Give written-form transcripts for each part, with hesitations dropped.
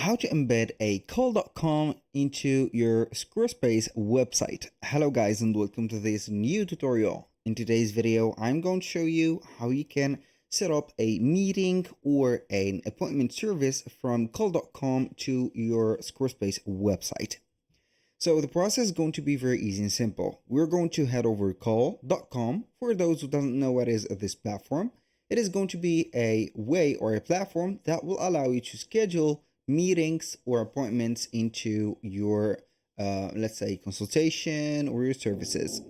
how to embed a call.com into your Squarespace website. Hello guys and welcome to this new tutorial. In today's video, I'm going to show you how you can set up a meeting or an appointment service from call.com to your Squarespace website. So the process is going to be very easy and simple. We're going to head over to call.com. For those who don't know what is this platform, it is going to be a way or a platform that will allow you to schedule meetings or appointments into your, let's say, consultation or your services.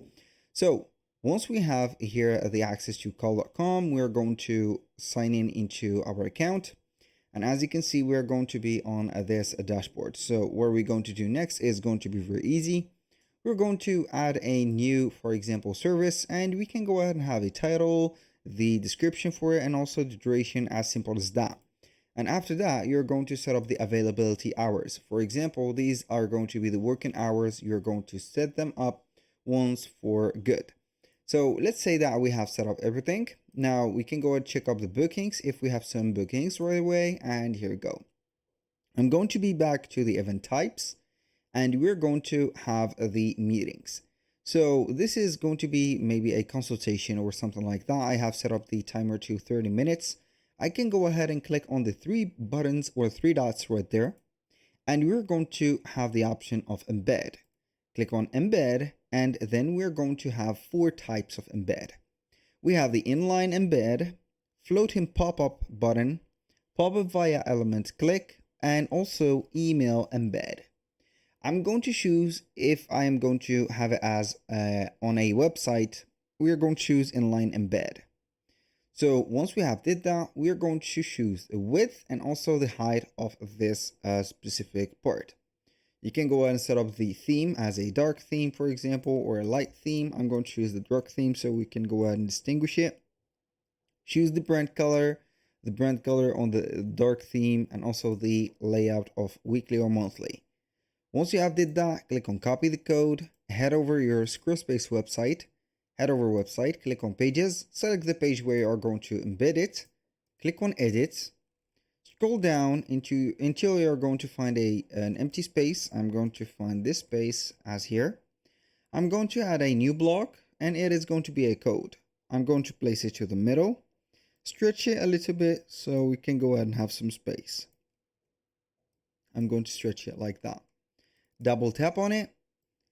So once we have here the access to call.com, we're going to sign in into our account. And as you can see, we're going to be on this dashboard. So what we're going to do next is going to be very easy. We're going to add a new, for example, service, and we can go ahead and have a title, the description for it, and also the duration, as simple as that. And after that, you're going to set up the availability hours. For example, these are going to be the working hours. You're going to set them up once for good. So let's say that we have set up everything. Now we can go and check up the bookings if we have some bookings right away. And here we go. I'm going to be back to the event types and we're going to have the meetings. So this is going to be maybe a consultation or something like that. I have set up the timer to 30 minutes. I can go ahead and click on the three buttons or three dots right there. And we're going to have the option of embed. Click on embed, and then we're going to have four types of embed. We have the inline embed, floating pop-up button, pop-up via element click, and also email embed. I'm going to choose, if I am going to have it as on a website, we're going to choose inline embed. So once we have did that, we're going to choose the width and also the height of this specific part. You can go ahead and set up the theme as a dark theme, for example, or a light theme. I'm going to choose the dark theme so we can go ahead and distinguish it. Choose the brand color on the dark theme, and also the layout of weekly or monthly. Once you have did that, click on copy the code, head over your Squarespace website, click on pages, select the page where you are going to embed it, click on edit, scroll down until you're going to find an empty space. I'm going to find this space as here. I'm going to add a new block and it is going to be a code. I'm going to place it to the middle, stretch it a little bit so we can go ahead and have some space. I'm going to stretch it like that. Double tap on it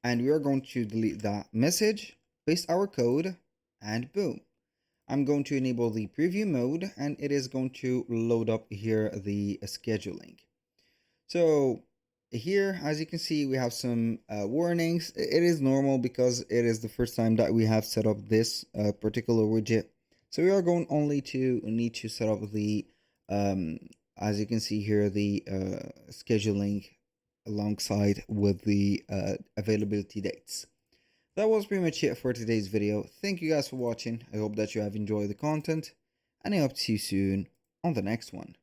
and we are going to delete that message, paste our code, and boom. I'm going to enable the preview mode and it is going to load up here the scheduling. So here, as you can see, we have some warnings. It is normal because it is the first time that we have set up this particular widget. So we are going only to need to set up the, as you can see here, the scheduling alongside with the availability dates. That was pretty much it for today's video. Thank you guys for watching. I hope that you have enjoyed the content, and I hope to see you soon on the next one.